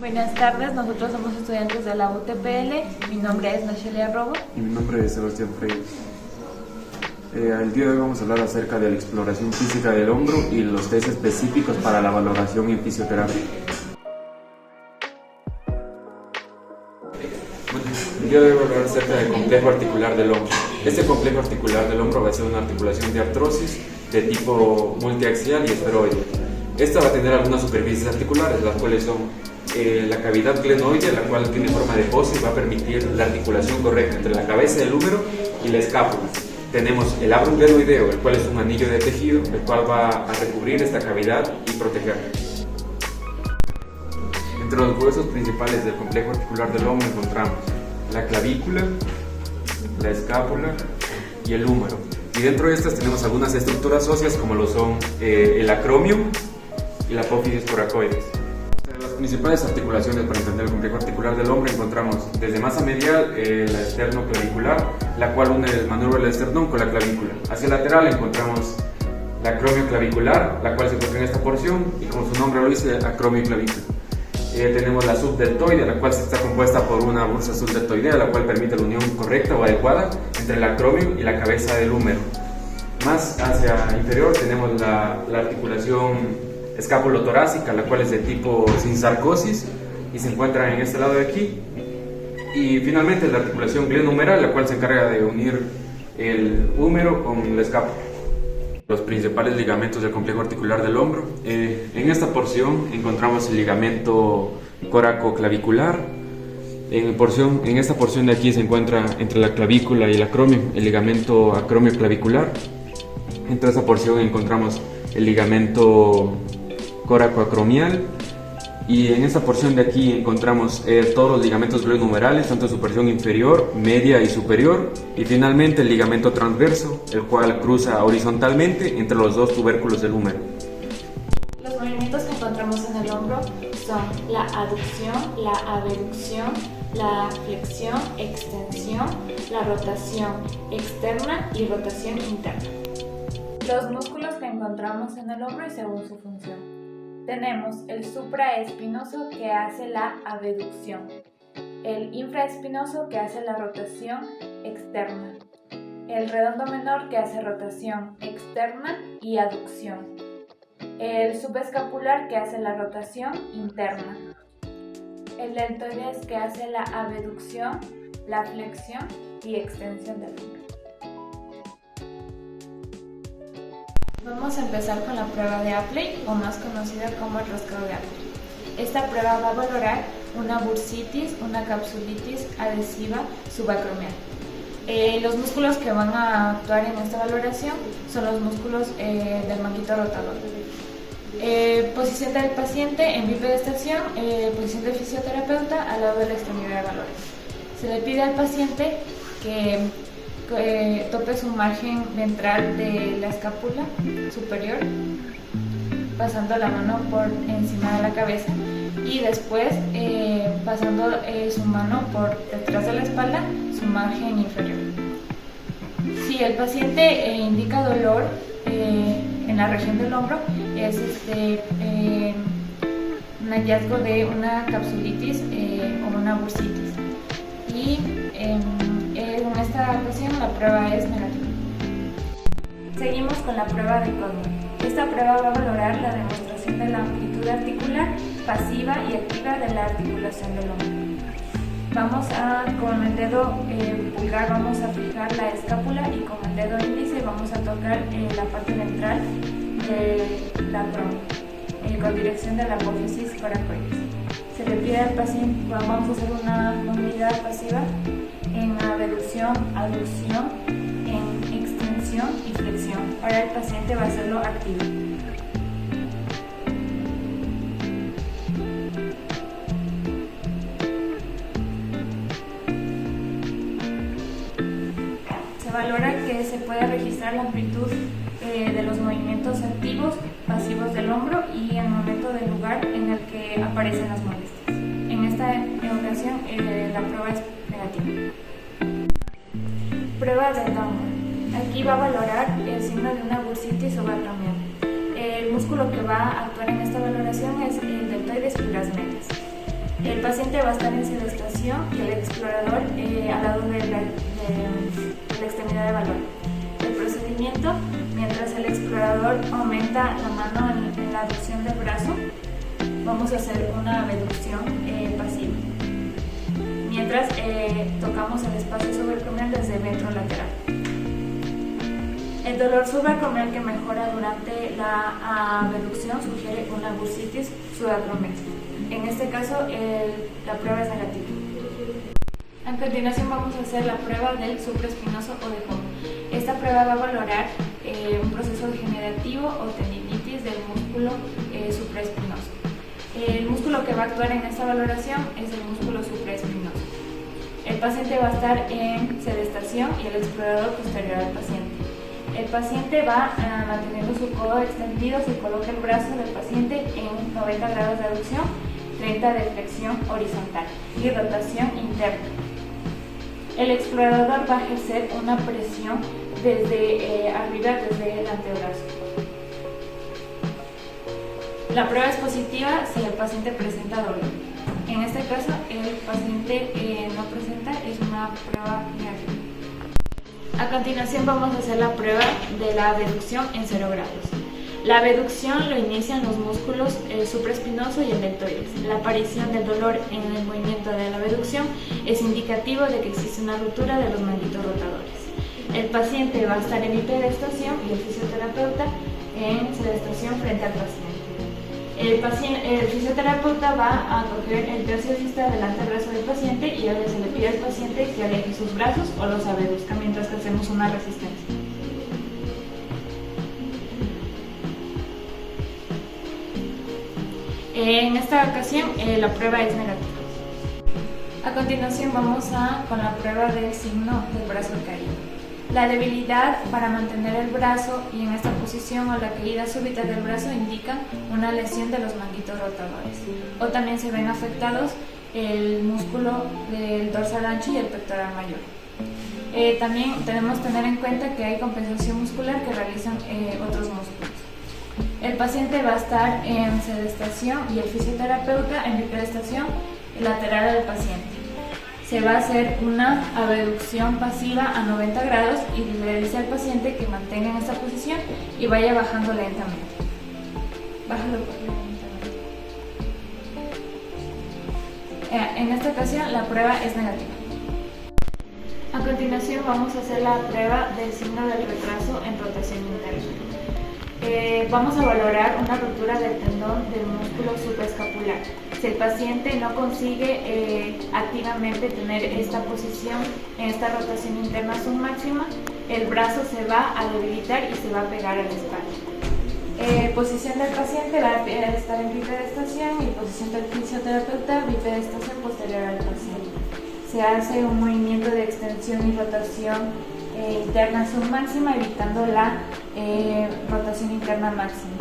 Buenas tardes, nosotros somos estudiantes de la UTPL. Mi nombre es Nachelia Robo. Y mi nombre es Sebastián Freyes. El día de hoy vamos a hablar acerca de la exploración física del hombro y los test específicos para la valoración en fisioterapia. El día de hoy voy a hablar acerca del complejo articular del hombro. Este complejo articular del hombro va a ser una articulación de artrosis de tipo multiaxial y esferoide. Esta va a tener algunas superficies articulares, las cuales son la cavidad glenoidea, la cual tiene forma de pose y va a permitir la articulación correcta entre la cabeza del húmero y la escápula. Tenemos el labrum glenoideo, el cual es un anillo de tejido, el cual va a recubrir esta cavidad y protegerla. Entre los huesos principales del complejo articular del hombro encontramos la clavícula, la escápula y el húmero. Y dentro de estas tenemos algunas estructuras óseas como lo son el acromion y la apófisis coracoides. Entre las principales articulaciones para entender el complejo articular del hombro encontramos desde masa medial la esternoclavicular, la cual une el manubrio del esternón con la clavícula. Hacia el lateral encontramos la acromioclavicular, la cual se encuentra en esta porción y como su nombre lo dice, acromioclavícula. Tenemos la subdeltoide, la cual está compuesta por una bursa subdeltoidea, la cual permite la unión correcta o adecuada entre el acromio y la cabeza del húmero. Más hacia inferior tenemos la articulación escápulo-torácica, la cual es de tipo sin sarcosis y se encuentra en este lado de aquí. Y finalmente la articulación glenohumeral, la cual se encarga de unir el húmero con la escápula. Los principales ligamentos del complejo articular del hombro. En esta porción encontramos el ligamento coracoclavicular. En esta porción de aquí se encuentra entre la clavícula y el acromio el ligamento acromioclavicular. Entre esta porción encontramos el ligamento coracoacromial. Y en esta porción de aquí encontramos todos los ligamentos glenohumerales, tanto su porción inferior, media y superior, y finalmente el ligamento transverso, el cual cruza horizontalmente entre los dos tubérculos del húmero. Los movimientos que encontramos en el hombro son la aducción, la abducción, la flexión, extensión, la rotación externa y rotación interna. Los músculos que encontramos en el hombro y según su función. Tenemos el supraespinoso que hace la abducción, el infraespinoso que hace la rotación externa, el redondo menor que hace rotación externa y aducción, el subescapular que hace la rotación interna, el deltoides que hace la abducción, la flexión y extensión del hombro. Vamos a empezar con la prueba de Apley, o más conocida como el roscado de Apley. Esta prueba va a valorar una bursitis, una capsulitis adhesiva subacromial. Los músculos que van a actuar en esta valoración son los músculos del manguito rotador. Posición del paciente en bipedestación, posición del fisioterapeuta al lado de la extremidad de valores. Se le pide al paciente que tope su margen ventral de la escápula superior, pasando la mano por encima de la cabeza y después pasando su mano por detrás de la espalda, su margen inferior. Si el paciente indica dolor en la región del hombro, es un hallazgo de una capsulitis o una bursitis. Y en esta ocasión la prueba es negativa. Seguimos con la prueba de Coleman. Esta prueba va a valorar la demostración de la amplitud articular pasiva y activa de la articulación del hombro. Con el dedo pulgar vamos a fijar la escápula y con el dedo índice vamos a tocar la parte ventral del acromio con dirección de la apófisis coracoides. Se le pide al paciente, vamos a hacer una unidad pasiva en abducción, aducción, en extensión y flexión. Ahora el paciente va a hacerlo activo. Se valora que se puede registrar la amplitud de los movimientos activos, pasivos del hombro y el momento del lugar en el que aparecen las molestias. En esta ocasión la prueba es negativa. Prueba de Downward. Aquí va a valorar el signo de una bursitis subacromial. El músculo que va a actuar en esta valoración es el deltoides y las medias. El paciente va a estar en sedestación y el explorador al lado de la extremidad de valor. El procedimiento: mientras el explorador aumenta la mano en la aducción del brazo, vamos a hacer una abducción pasiva. Mientras tocamos el espacio subacromial desde ventrolateral. El dolor subacromial que mejora durante la abducción sugiere una bursitis subacromial. En este caso, la prueba es negativa. A continuación vamos a hacer la prueba del supraespinoso o de Hooke. Esta prueba va a valorar un proceso degenerativo o tendinitis del músculo supraespinoso. El músculo que va a actuar en esta valoración es el músculo supraespinoso. El paciente va a estar en sedestación y el explorador posterior al paciente. El paciente va manteniendo su codo extendido, se coloca el brazo del paciente en 90 grados de aducción, 30 de flexión horizontal y rotación interna. El explorador va a ejercer una presión desde arriba, desde el antebrazo. La prueba es positiva si el paciente presenta dolor. En este caso, el paciente no presenta, es una prueba negativa. A continuación vamos a hacer la prueba de la abducción en 0 grados. La abducción lo inician los músculos supraespinoso y el deltoides. La aparición del dolor en el movimiento de la abducción es indicativo de que existe una ruptura de los manguitos rotadores. El paciente va a estar en hiperestación y el fisioterapeuta en sedestación frente al paciente. El fisioterapeuta va a coger el tercio distal del antebrazo del paciente y ahora se le pide al paciente que aleje sus brazos o los abduzca mientras que hacemos una resistencia. En esta ocasión la prueba es negativa. A continuación vamos con la prueba del signo del brazo caído. La debilidad para mantener el brazo y en esta posición o la caída súbita del brazo indican una lesión de los manguitos rotadores. O también se ven afectados el músculo del dorsal ancho y el pectoral mayor. También tenemos que tener en cuenta que hay compensación muscular que realizan otros músculos. El paciente va a estar en sedestación y el fisioterapeuta en hiperestación lateral del paciente. Se va a hacer una abducción pasiva a 90 grados y le dice al paciente que mantenga en esta posición y vaya bajando lentamente. Bájalo lentamente. En esta ocasión la prueba es negativa. A continuación vamos a hacer la prueba del signo del retraso en rotación interna. Vamos a valorar una ruptura del tendón del músculo supraescapular. Si el paciente no consigue activamente tener esta posición en esta rotación interna submáxima, el brazo se va a debilitar y se va a pegar a la espalda. Posición del paciente va a estar en bipedestación y posición del fisioterapeuta bipedestación posterior al paciente. Se hace un movimiento de extensión y rotación interna submáxima, evitando la rotación interna máxima.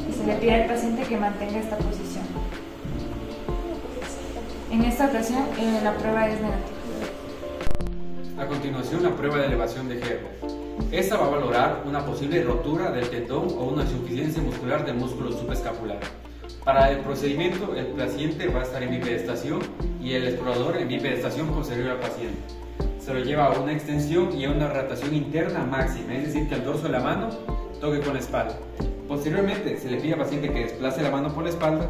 Y se le pide al paciente que mantenga esta posición. En esta ocasión la prueba es negativa. A continuación, la prueba de elevación de Gerber. Esta va a valorar una posible rotura del tendón o una insuficiencia muscular del músculo supraescapular. Para el procedimiento, el paciente va a estar en bipedestación y el explorador en bipedestación posterior al paciente. Se lo lleva a una extensión y a una rotación interna máxima, es decir, que el dorso de la mano toque con la espalda. Posteriormente, se le pide al paciente que desplace la mano por la espalda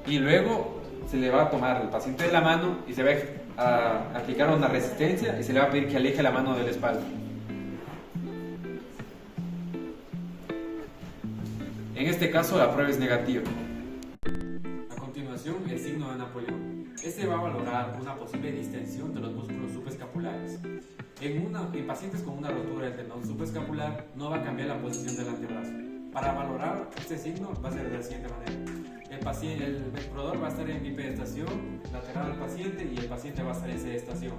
y luego se le va a tomar al paciente de la mano y se va a aplicar una resistencia y se le va a pedir que aleje la mano de la espalda. En este caso, la prueba es negativa. A continuación, el signo de Napoleón. Este va a valorar una posible distensión de los músculos supraescapulares. En pacientes con una rotura del tendón supraescapular no va a cambiar la posición del antebrazo. Para valorar este signo va a ser de la siguiente manera. El explorador va a estar en bipedestación lateral al paciente y el paciente va a estar en sedestación.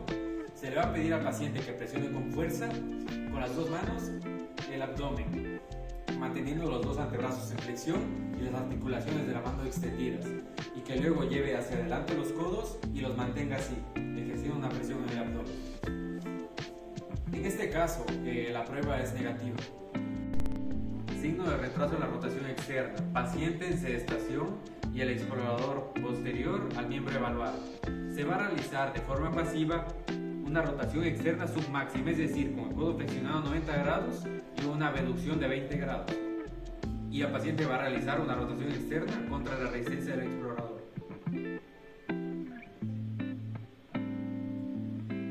Se le va a pedir al paciente que presione con fuerza con las dos manos el abdomen, manteniendo los dos antebrazos en flexión y las articulaciones de la mano extendidas, y que luego lleve hacia adelante los codos y los mantenga así, ejerciendo una presión en el abdomen. En este caso, la prueba es negativa. Signo de retraso en la rotación externa. Paciente en sedestación y el explorador posterior al miembro evaluado. Se va a realizar de forma pasiva una rotación externa submáxima, es decir, con el codo flexionado a 90 grados y una abducción de 20 grados. Y el paciente va a realizar una rotación externa contra la resistencia del explorador.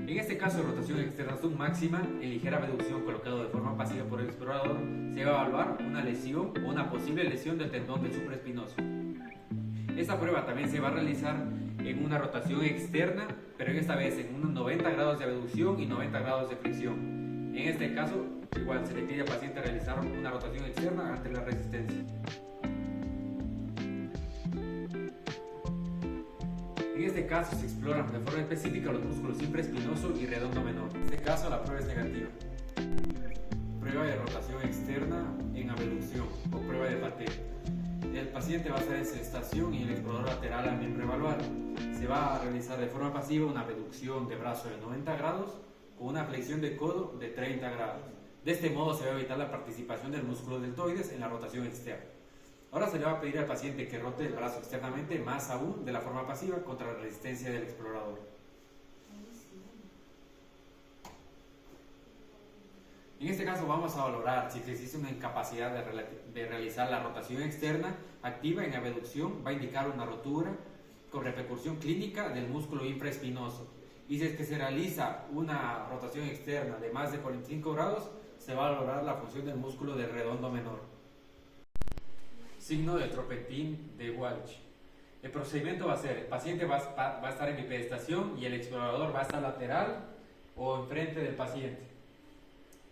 En este caso de rotación externa submáxima, en ligera abducción colocado de forma pasiva por el explorador, se va a evaluar una lesión o una posible lesión del tendón del supraespinoso. Esta prueba también se va a realizar en una rotación externa, pero en esta vez en unos 90 grados de abducción y 90 grados de flexión. En este caso, igual se le pide al paciente realizar una rotación externa ante la resistencia. En este caso se exploran de forma específica los músculos infraespinoso y redondo menor. En este caso la prueba es negativa. Prueba de rotación externa en abducción o prueba de Patel. El paciente va a estar en sedestación y el explorador lateral al miembro evaluado. Se va a realizar de forma pasiva una abducción de brazo de 90 grados con una flexión de codo de 30 grados. De este modo se va a evitar la participación del músculo deltoides en la rotación externa. Ahora se le va a pedir al paciente que rote el brazo externamente más aún de la forma pasiva contra la resistencia del explorador. En este caso vamos a valorar si existe una incapacidad de realizar la rotación externa activa en abducción. Va a indicar una rotura con repercusión clínica del músculo infraespinoso. Y si es que se realiza una rotación externa de más de 45 grados, se va a valorar la función del músculo del redondo menor. Signo de Tropetin de Walsh. El procedimiento va a ser, el paciente va a estar en bipedestación y el explorador va a estar lateral o enfrente del paciente.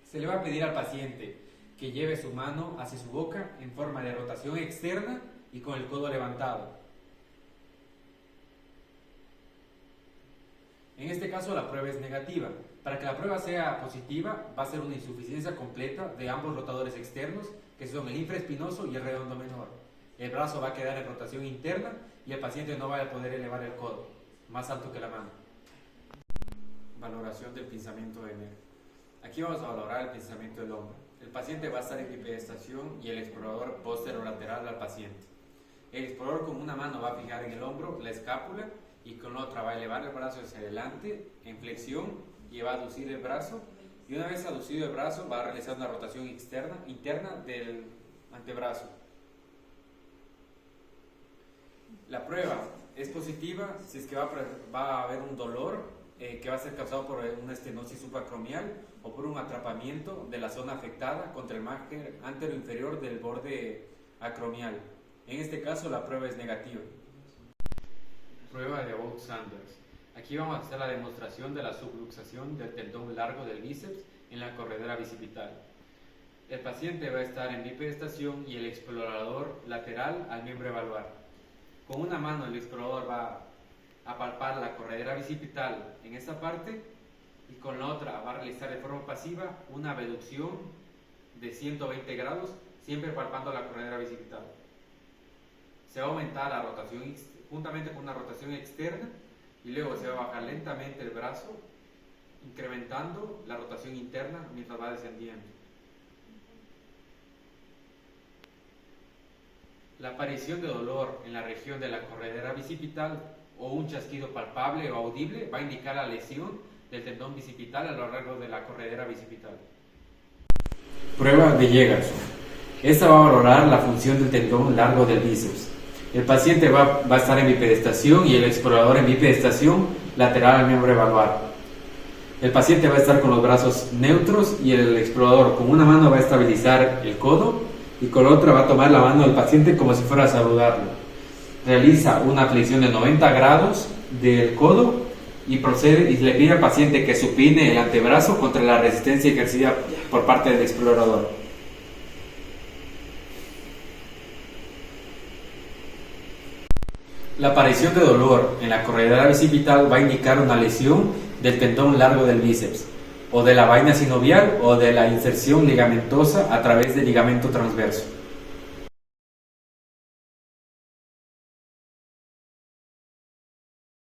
Se le va a pedir al paciente que lleve su mano hacia su boca en forma de rotación externa y con el codo levantado. En este caso la prueba es negativa. Para que la prueba sea positiva va a ser una insuficiencia completa de ambos rotadores externos, que son el infraespinoso y el redondo menor. El brazo va a quedar en rotación interna y el paciente no va a poder elevar el codo más alto que la mano. Valoración del pinzamiento de Emer. Aquí vamos a valorar el pinzamiento del hombro. El paciente va a estar en bipedestación y el explorador posterolateral al paciente. El explorador con una mano va a fijar en el hombro la escápula y con la otra va a elevar el brazo hacia adelante en flexión y va a aducir el brazo. Y una vez aducido el brazo va a realizar una rotación interna del antebrazo. La prueba es positiva si es que va a haber un dolor que va a ser causado por una estenosis supracromial o por un atrapamiento de la zona afectada contra el margen antero inferior del borde acromial. En este caso la prueba es negativa. Prueba de Abbott-Sanders. Aquí vamos a hacer la demostración de la subluxación del tendón largo del bíceps en la corredera bicipital. El paciente va a estar en bipedestación y el explorador lateral al miembro evaluar. Con una mano el explorador va a palpar la corredera bicipital en esta parte y con la otra va a realizar de forma pasiva una abducción de 120 grados, siempre palpando la corredera bicipital. Se va a aumentar la rotación juntamente con una rotación externa y luego se va a bajar lentamente el brazo, incrementando la rotación interna mientras va descendiendo. La aparición de dolor en la región de la corredera bicipital o un chasquido palpable o audible va a indicar la lesión del tendón bicipital a lo largo de la corredera bicipital. Prueba de Yegerson. Esta va a valorar la función del tendón largo del bíceps. El paciente va a estar en bipedestación y el explorador en bipedestación lateral al miembro evaluar. El paciente va a estar con los brazos neutros y el explorador con una mano va a estabilizar el codo y con la otra va a tomar la mano del paciente como si fuera a saludarlo. Realiza una flexión de 90 grados del codo y procede y le pide al paciente que supine el antebrazo contra la resistencia ejercida por parte del explorador. La aparición de dolor en la corredera bicipital va a indicar una lesión del tendón largo del bíceps, o de la vaina sinovial o de la inserción ligamentosa a través del ligamento transverso.